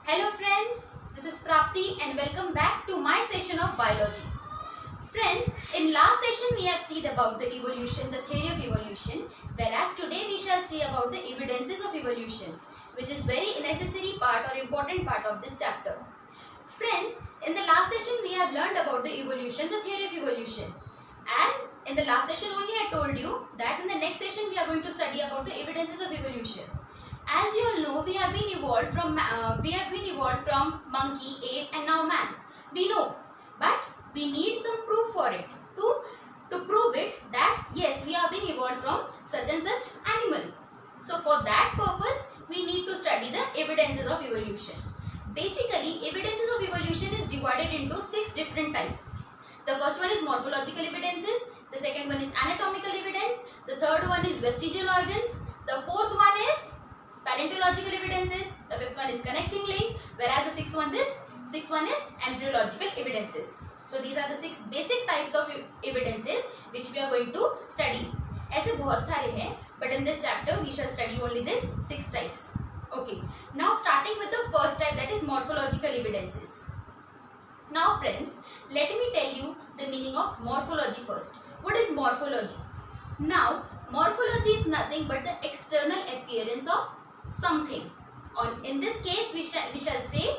Hello friends, this is Prapti and welcome back to my session of biology. Friends, in last session we have seen about the evolution, the theory of evolution, whereas today we shall see about the evidences of evolution, which is very necessary part or important part of this chapter. Friends, in the last session we have learned about the evolution, the theory of evolution. And in the last session only I told you that in the next session we are going to study about the evidences of evolution. As you all know, we have been evolved from monkey, ape, and now man. We know, but we need some proof for it to prove it that yes, we have been evolved from such and such animal. So for that purpose, we need to study the evidences of evolution. Basically, evidences of evolution is divided into 6 different types. The first one is morphological evidences. The second one is anatomical evidence. The third one is vestigial organs. The fourth one is paleontological evidences, the fifth one is connecting link, whereas the sixth one is embryological evidences. So these are the 6 basic types of evidences which we are going to study. ऐसे बहुत सारे हैं, but in this chapter we shall study only this 6 types. Okay. Now starting with the first type, that is morphological evidences. Now friends, let me tell you the meaning of morphology first. What is morphology? Now morphology is nothing but the external appearance of something. In this case we shall say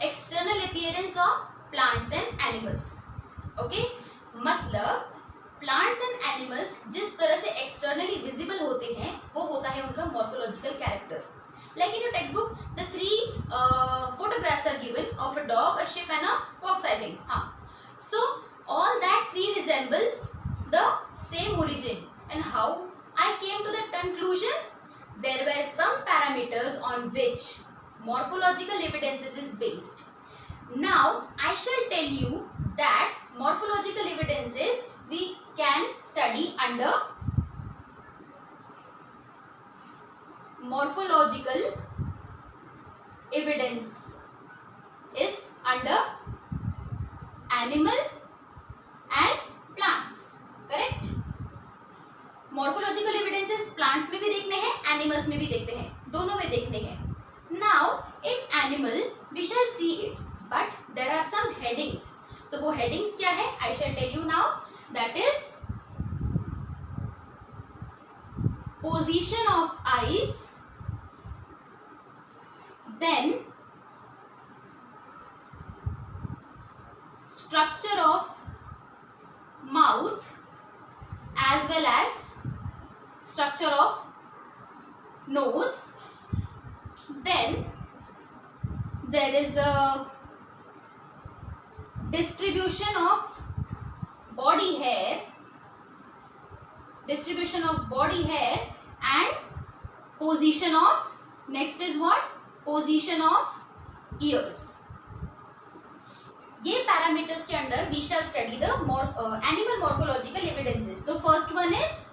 external appearance of plants and animals. Okay, मतलब plants and animals जिस तरह से externally visible होते हैं वो होता है उनका morphological character. Like in your textbook, the 3 photographs are given of a dog, a sheep and a fox, I think. So all that 3 resembles the same origin. And how I came to that conclusion? There were some parameters on which morphological evidences is based. Now I shall tell you that morphological evidences we can study under morphological evidence is under animal and plants. Correct? Morphological evidences plants में भी देखने हैं, animals में भी देखते हैं, दोनों में देखने हैं. Now in animal we shall see it, but there are some headings. तो वो हेडिंग्स क्या है? I shall tell you now. That is position of eyes, then structure of mouth as well as structure of nose. Then there is a distribution of body hair, and position of, next is what? Position of ears. ये parameters के under we shall study the animal morphological evidences. तो first one is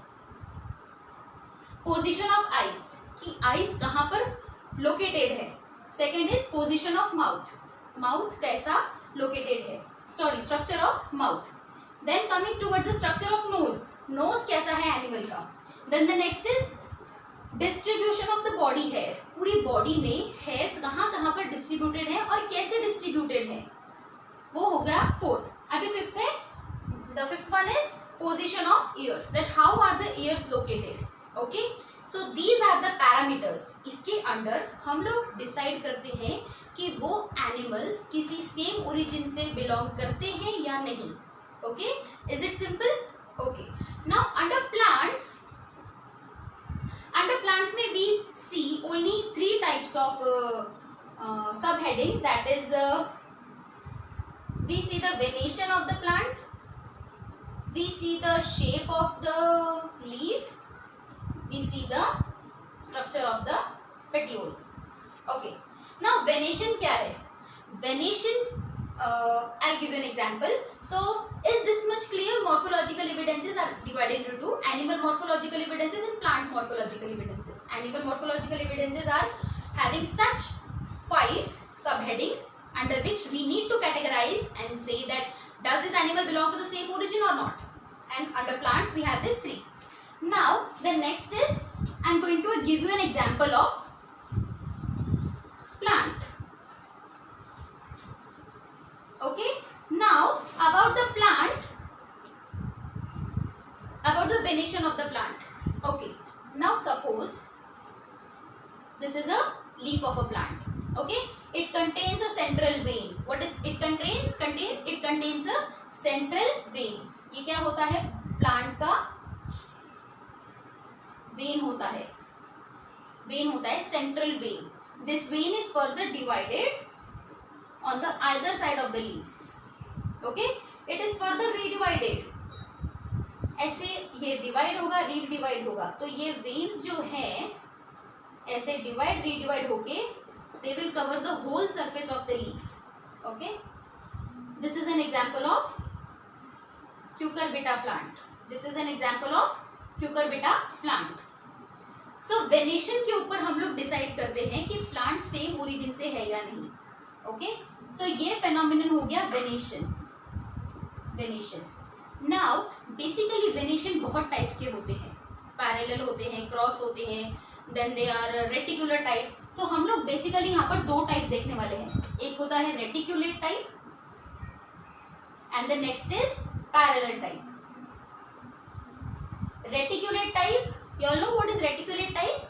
position of eyes, कि eyes कहां पर located है. Second is position of mouth, mouth कैसा located है, sorry structure of mouth. Then coming towards the structure of nose, nose कैसा है animal का. Then the next is distribution of the body hair, पूरी body में hairs कहां कहां पर डिस्ट्रीब्यूटेड है और कैसे डिस्ट्रीब्यूटेड है, वो हो गया फोर्थ. अभी फिफ्थ है, the fifth one is position of ears, that how are the ears located. Okay, so these are the parameters. इसके अंडर हम लोग डिसाइड करते हैं कि वो एनिमल्स किसी सेम ओरिजिन से बिलोंग करते हैं या नहीं. Okay, is it simple? Okay, now under plants में we see only 3 types of sub headings. That is we see the venation of the plant, we see the shape of the leaf, we see the structure of the petiole. Okay, now venation क्या है? Venation, I'll give you an example. So is this much clear? Morphological evidences are divided into 2: animal morphological evidences and plant morphological evidences. Animal morphological evidences are having such 5 subheadings under which we need to categorize and say that does this animal belong to the same origin or not. And under plants we have these 3. Now the next is I'm going to give you an example of plant. Okay, it contains a central vein. What is it contains? It contains a central vein. ये क्या होता है? Plant का when होता है, when होता है central vein. This when is further divided on the either side of the leaves. Okay, it is further redivided. ऐसे ये डिवाइड होगा, रीडिवाइड होगा. तो ये वेन्स जो है ऐसे डिवाइड रीडिवाइड होके they will cover the whole surface of the leaf. Okay, this is an example of cucurbita plant. This is an example of cucurbita plant. So venation के ऊपर हम लोग डिसाइड करते हैं कि प्लांट सेम ओरिजिन से है या नहीं. ओके, सो ये फेनोमेनन हो गया venation. Venation. Now basically venation बहुत टाइप्स के होते हैं. पैरेलल होते हैं, क्रॉस होते हैं, then they are reticular type. So हम लोग बेसिकली यहाँ पर दो टाइप्स देखने वाले हैं. एक होता है reticulate type and the next is parallel type. Reticulate type, you all know what is reticulate type?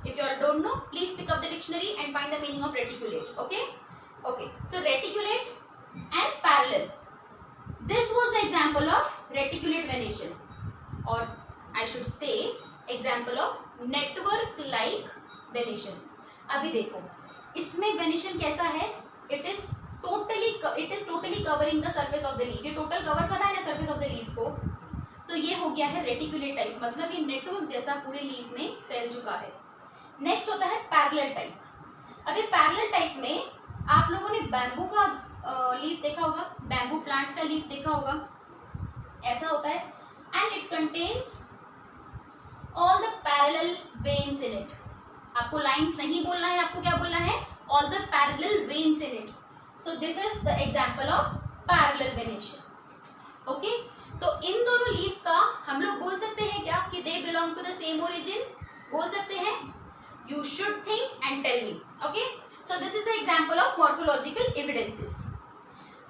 If you all don't know, please pick up the dictionary and find the meaning of reticulate. Okay, okay, so reticulate and parallel. This was the example of reticulate venation, or I should say example of network like venation. अभी देखो इसमें venation कैसा है? It is totally covering the surface of the leaf. ये total cover कर रहा है ना surface of the leaf को. तो ये हो गया है रेटिकुलेट टाइप, मतलब ये नेटवर्क जैसा पूरे लीफ में फैल चुका है. नेक्स्ट होता है पैरेलल टाइप. अभी पैरेलल टाइप में आप लोगों ने बैम्बू का लीफ देखा होगा, बैम्बू प्लांट का लीफ देखा होगा. ऐसा होता है and it contains all the parallel veins in it. आपको लाइंस नहीं बोलना है, आपको क्या बोलना है? All the parallel veins in it. So this is the example of parallel venation. Okay, तो इन दोनों लीफ का हम लोग बोल सकते हैं क्या कि they belong to the same origin? बोल सकते हैं. You should think and tell me. Okay, so this is the example of morphological evidences.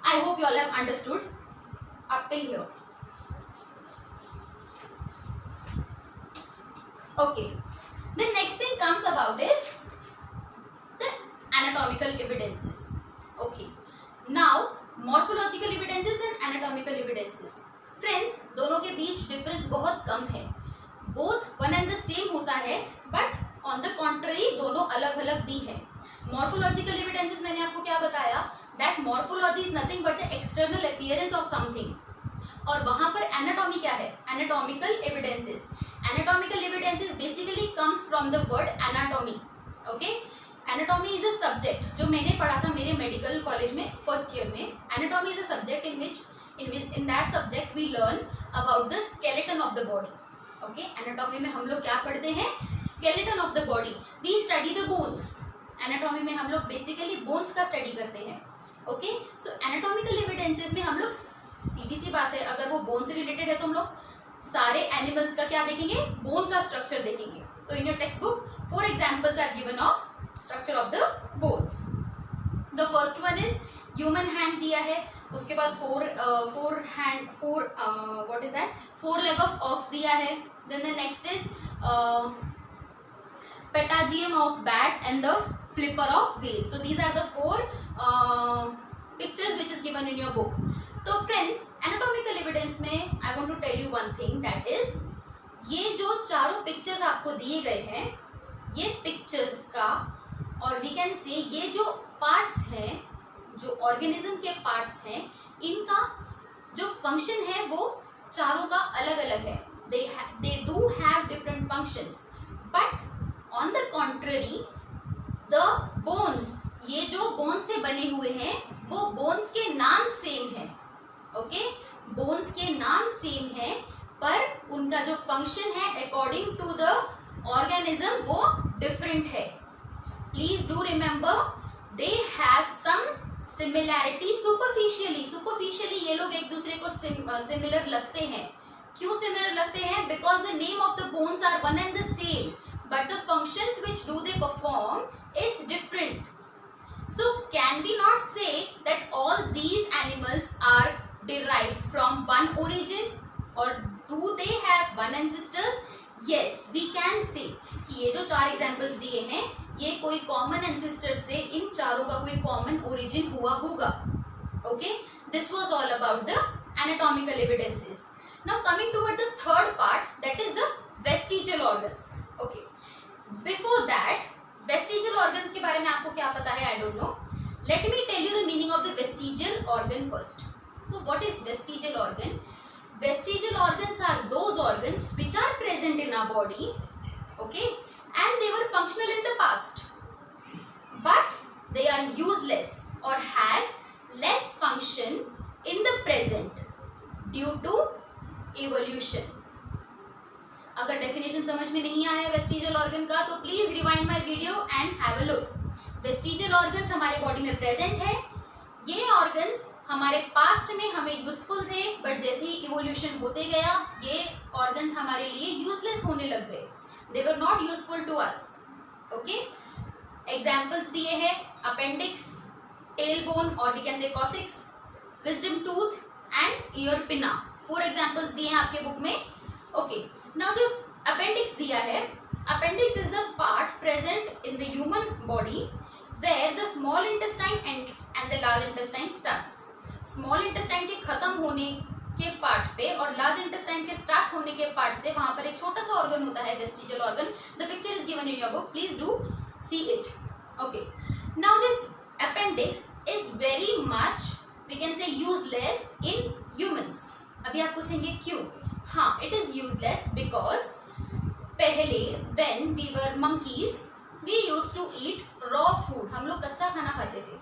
I hope you all have understood up till here. Okay, the next thing comes about is the anatomical evidences. Okay, now morphological evidences and anatomical evidences. Friends, दोनों के बीच difference बहुत कम है. Both one and the same होता है, but on the contrary दोनों अलग अलग भी है. मॉर्फोलॉजिकल एविडेंसेस मैंने आपको क्या बताया? That morphology is nothing but the external appearance of something. और वहां पर एनाटॉमी क्या है? Anatomical evidences. Anatomical evidences basically comes from the word anatomy. Okay, anatomy is a subject जो मैंने पढ़ा था मेरे मेडिकल कॉलेज में फर्स्ट ईयर में. Anatomy is a subject in that subject we learn about the skeleton of the body. Okay, anatomy में हम लोग क्या पढ़ते हैं? skeleton of the body. We study the bones. anatomy में हम लोग basically bones का study करते हैं. Okay, so anatomical evidences में हम लोग सीधी सी बात है, अगर वो bone से related है तो हम लोग सारे animals का क्या देखेंगे? bone का structure देखेंगे. तो in your textbook 4 examples are given of structure of the bones. The first one is human hand दिया है, उसके बाद what is that 4 leg of ox दिया है. Then the next is patagium of bat and the flipper of whale. So these are the 4 pictures which is given in your book. तो friends, anatomical evidence में I want to tell you one thing, that is ये जो चारों pictures आपको दिए गए हैं, ये पिक्चर्स का और वी कैन से ये जो पार्ट्स हैं, जो ऑर्गेनिज्म के पार्ट्स हैं, इनका जो फंक्शन है वो चारों का अलग अलग है. They do have different functions, but on the contrary the bones, ये जो बोन्स से बने हुए हैं वो बोन्स के नाम सेम है. ओके, बोन्स के नाम सेम है, पर उनका जो फंक्शन है अकॉर्डिंग टू द ऑर्गेनिज्म वो डिफरेंट है. Please do remember they have some similarity superficially ये लोग एक दूसरे को सिमिलर लगते हैं. क्यों सिमिलर लगते हैं? Because the name of the bones are one and the same, but the functions which do they perform is different. So can we not say that all these animals are derived from one origin, और do they have one ancestors? Yes, we can say कि ये जो 4 examples दिए हैं ये कोई common ancestor से इन कोई कॉमन ओरिजिन हुआ होगा. Okay, this was all about the anatomical evidences. Now coming toward the third part, that is the vestigial organs. Okay, before that vestigial organs के बारे में आपको क्या पता है, I don't know. Let me tell you the meaning of the vestigial organ first. So what is vestigial organ? Vestigial organs are those organs which are present in our body, okay, and they were functional in the past, but they are useless or has less function in the present due to evolution. अगर definition समझ में नहीं आया vestigial organ का तो please rewind my video and have a look. Vestigial organs हमारे body में present है. ये ऑर्गन्स हमारे पास्ट में हमें यूजफुल थे, बट जैसे ही इवोल्यूशन होते गया ये ऑर्गन्स हमारे लिए यूजलेस होने लग गए. They were not useful to us. Okay, examples दिए हैं अपेंडिक्स, टेल बोन और we can say coccyx, wisdom tooth and ear pinna. 4 examples दिए हैं आपके बुक में. ओके, नाउ जो अपेंडिक्स दिया है, appendix is the part present in the human body where the small intestine ends and the large intestine starts. Small intestine के खत्म होने के पार्ट पे और लार्ज इंटेस्टाइन के स्टार्ट होने के पार्ट से वहां पर एक छोटा सा ऑर्गन होता है, vestigial organ. The picture is given in your book, please do see it. Okay, now this appendix is very much we can say useless in humans. अभी आप पूछेंगे क्यों? हाँ, इट इज यूजलेस बिकॉज पहले when we were monkeys we used to eat raw food. हम लोग कच्चा खाना खाते थे.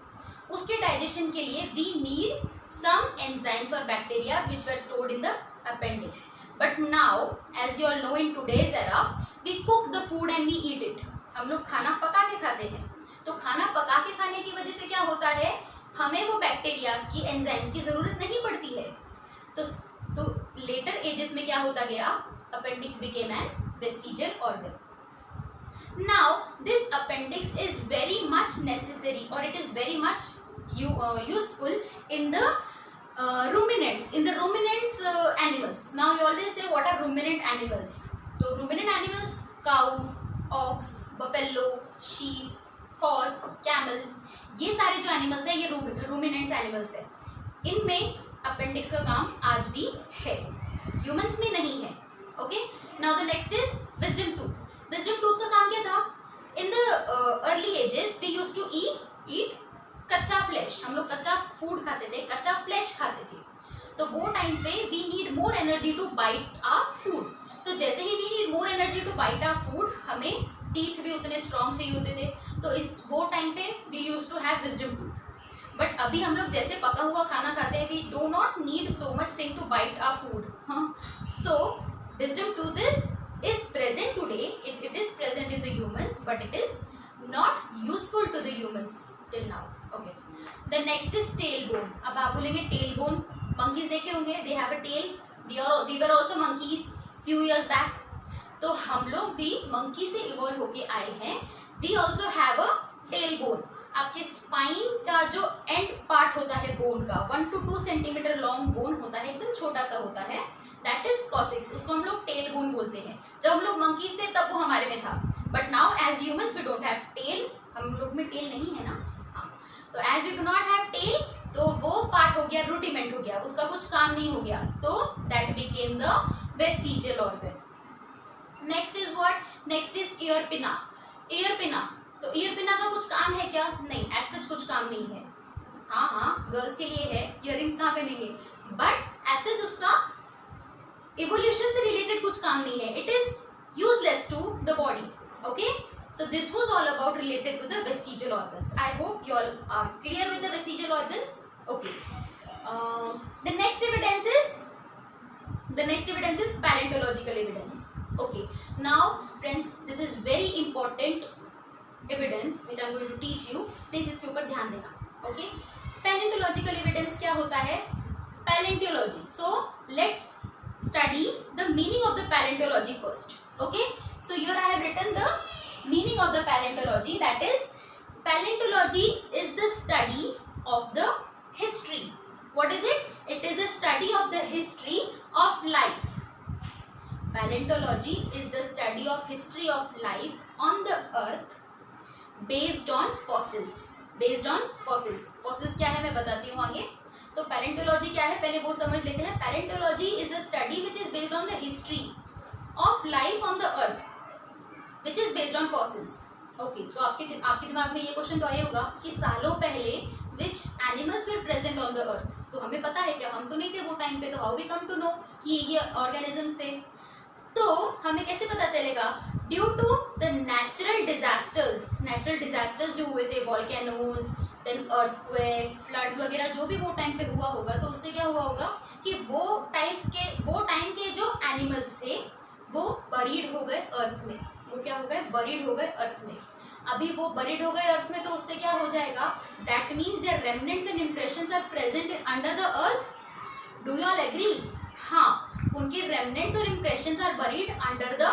उसके डाइजेशन के लिए we need some enzymes or bacteria which were stored in the appendix. But now, as you all know, in today's era, we cook the food and we eat it. हम लोग खाना पका के खाते हैं. तो खाना पका के खाने की वजह से क्या होता है, हमें वो बैक्टीरियाज की, एंजाइम्स की जरूरत नहीं पड़ती है. तो लेटर एजेस में क्या होता गया, appendix became an vestigial organ. Now, this appendix is very much necessary or it is very much useful in the ruminants, animals. Now we always say what are ruminant animals. So ruminant animals, cow, ox, buffalo, sheep, horse, camels, ये सारे जो animals हैं ये ruminants animals है. इनमें appendix का काम आज भी है, ह्यूमंस में नहीं है. Okay, now the next is wisdom tooth. Wisdom tooth का काम क्या था? In the early ages we used to eat कच्चा फ्लैश. हम लोग कच्चा फूड खाते थे, कच्चा फ्लैश खाते थे. तो वो टाइम पे we need more energy to bite our food. तो जैसे ही we need more energy to bite our food, हमें टीथ भी उतने स्ट्रॉन्ग चाहिए होते थे. तो इस वो टाइम पे we use to have wisdom tooth. But अभी हम लोग जैसे पका हुआ खाना खाते हैं, we do not need so much thing to bite our food. So wisdom tooth is present today. It is present in the humans, but it is not useful to the humans till now. Okay, the next is tailbone. अब आप बोलेंगे tailbone, monkeys देखे होंगे, they have a tail. We were also monkeys few years back. तो हम लोग भी monkey से evolve होके आए हैं. We also have a tailbone. आपके स्पाइन का जो एंड पार्ट होता है बोन का, 1 to 2 सेंटीमीटर लॉन्ग बोन होता है, एकदम छोटा सा होता है, दैट इज कॉसिक्स. उसको हम लोग टेल बोन बोलते हैं. जब हम लोग मंकीज थे तब वो हमारे में था, but now as humans we don't have tail. हम लोग में टेल नहीं है ना. हाँ, तो as you do not have tail, तो वो पार्ट हो गया, रूडिमेंट हो गया, उसका कुछ काम नहीं हो गया. तो that became the vestigial organ. Next is what? Next is year पिना. ईयर पिना, तो ईयर पिना का कुछ काम है क्या? नहीं, एज सच कुछ काम नहीं है. हाँ, गर्ल्स के लिए है, इयररिंग्स कहाँ पहनेंगे, बट एज सच उसका इवोल्यूशन से रिलेटेड कुछ काम नहीं है. It is useless to the body. Okay, so this was all about related to the vestigial organs. I hope you all are clear with the vestigial organs. Okay, the next evidence is paleontological evidence. Okay, now friends, this is very important evidence which I am going to teach you. Please इसके ऊपर ध्यान देना. Okay, paleontological evidence क्या होता है? Paleontology. So let's study the meaning of the paleontology first. Okay, so here I have written the meaning of the paleontology. That is, paleontology is the study of the history. What is it? It is the study of the history of life. Paleontology is the study of history of life on the earth based on fossils. Based on fossils. Fossils क्या है मैं बताती हूँ आगे। तो palaeontology क्या है पहले वो समझ लेते हैं। Palaeontology is the study which is based on the history of life on the earth which is based on fossils. Okay, तो आपके दिमाग में ये क्वेश्चन तो आया होगा कि सालों पहले which animals were present on the earth. तो हमें पता है क्या, हम तो नहीं थे वो टाइम पे, तो how we come to know कि ये ऑर्गेनिजम्स थे। तो हमें कैसे पता चलेगा, due to the natural disasters जो हुए थे, वॉल्केनोज, देन अर्थक्वेक, फ्लड्स वगैरह जो भी वो टाइम पे हुआ होगा, तो उससे क्या हुआ होगा कि वो टाइम के जो एनिमल्स थे वो बरीड हो गए अर्थ में। वो क्या हो गए, बरीड हो गए अर्थ में। अभी वो बरीड हो गए अर्थ में, तो उससे क्या हो जाएगा, that means their remnants and impressions are present under the earth. Do you all agree? हाँ, उनके रेमनेंट्स और impressions are buried under the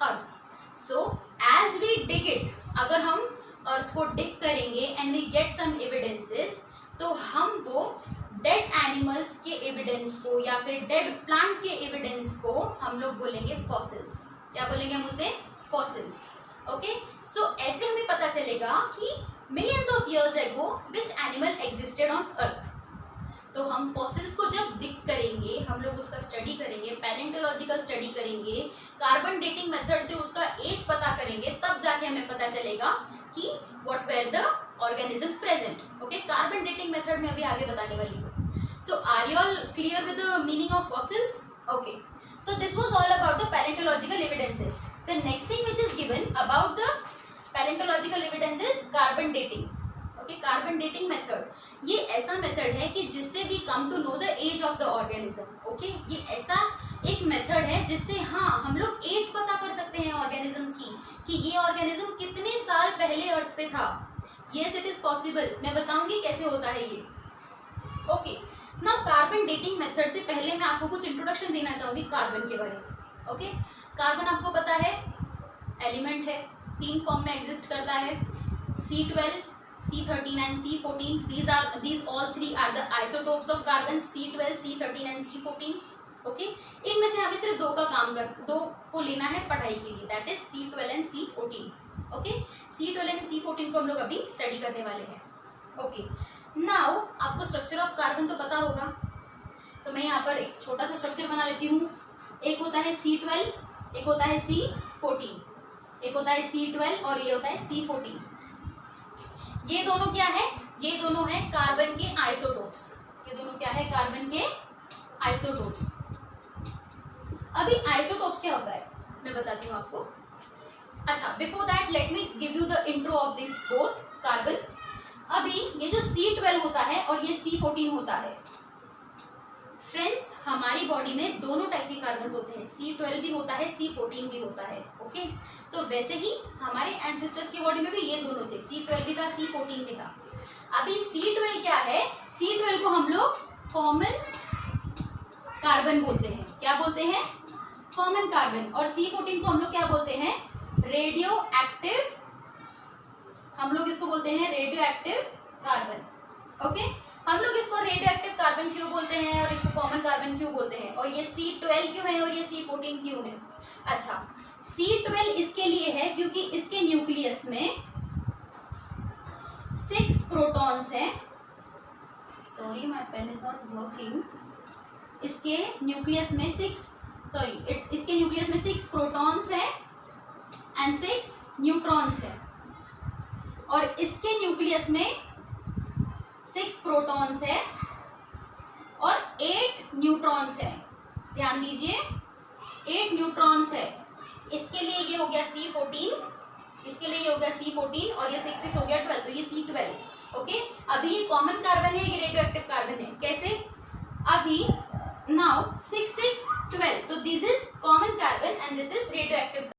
earth. So as we dig it, अगर हम अर्थ को डिग करेंगे and we get some evidences, तो हम वो डेड एनिमल्स के एविडेंस को या फिर डेड प्लांट के एविडेंस को हम लोग बोलेंगे फॉसिल्स। क्या बोलेंगे हम उसे? फॉसिल्स। ओके, सो ऐसे हमें पता चलेगा कि millions of years ago which animal existed on earth. तो हम फॉसिल्स को जब डिग करेंगे, हम लोग उसका स्टडी करेंगे, पैलेंटोलॉजिकल स्टडी करेंगे, कार्बन डेटिंग मेथड से उसका एज पता करेंगे, तब जाके हमें पता चलेगा कि what were the organisms present. Okay, carbon dating method में अभी आगे बताने वाली हूँ। So are you all clear with the meaning of fossils? Okay. So this was all about the paleontological evidences. The next thing which is given about the paleontological evidence is carbon dating. Okay, carbon dating method. ये ऐसा method है कि जिससे we come to know the age of the organism. Okay, ये ऐसा एक method है जिससे हाँ हम लोग एज पता कर सकते हैं ऑर्गेनिजम्स की, कि ये ऑर्गेनिज्म कितने साल पहले अर्थ पे था। Yes, it is possible. मैं बताऊंगी कैसे होता है ये। Okay, now carbon dating method से पहले मैं आपको कुछ इंट्रोडक्शन देना चाहूंगी कार्बन के बारे में। ओके, कार्बन आपको पता है एलिमेंट है, 3 फॉर्म में एग्जिस्ट करता है, C12, C13 and C14। these all three are the isotopes of carbon, C12, C13 and C14। Okay, इनमें से हमें सिर्फ दो को लेना है पढ़ाई के लिए, that is C12 and C14। Okay, C12 and C14 को हम लोग अभी स्टडी करने वाले हैं। ओके, नाउ आपको स्ट्रक्चर ऑफ कार्बन तो पता होगा, तो मैं यहाँ पर एक छोटा सा स्ट्रक्चर बना लेती हूँ। एक होता है C12, एक होता है C14, एक होता है C12 और ये होता है C14। ये दोनों क्या है? ये दोनों है कार्बन के आइसोटोप्स। ये दोनों क्या है? कार्बन के आइसोटोप्स। अभी आइसोटोप्स क्या होता है मैं बताती हूँ आपको। अच्छा, before that let me give you the intro of this both carbon. अभी ये जो C12 होता है और ये C14 होता है, फ्रेंड्स हमारी बॉडी में दोनों टाइप के कार्बन होते हैं, C12 भी होता है, C14 भी होता है। ओके, तो वैसे ही हमारे एंसेस्टर्स की बॉडी में भी ये दोनों थे, C12 भी था, C14 भी था। अभी C12 क्या है? C12 को हम लोग कॉमन कार्बन बोलते हैं। क्या बोलते हैं? Common carbon. और C14 को हम लोग क्या बोलते हैं? Radio active. हम लोग इसको बोलते हैं रेडियो एक्टिव कार्बन। ओके, हम लोग इसको रेडियो एक्टिव कार्बन क्यों बोलते हैं और इसको कॉमन कार्बन क्यों बोलते हैं, और ये C12 क्यों है और ये C14 क्यों है? अच्छा, C12 इसके लिए है क्योंकि इसके न्यूक्लियस में 6 प्रोटॉन्स हैं। Sorry, my pen is not working. इसके न्यूक्लियस में इसके न्यूक्लियस में 6 प्रोटॉन्स हैं एंड 6 न्यूट्रॉन्स हैं, और इसके न्यूक्लियस में 6 प्रोटॉन्स है और 8 न्यूट्रॉन्स है। ध्यान दीजिए, 8 न्यूट्रॉन्स है। इसके लिए ये हो गया C14, इसके लिए ये हो गया C14 और ये 6 हो गया 12, तो ये C12। ओके, अभी ये कॉमन कार्बन है, ये रेडियो एक्टिव कार्बन है। कैसे? अभी नाउ 6 6 12, तो this is common carbon and this is radio active.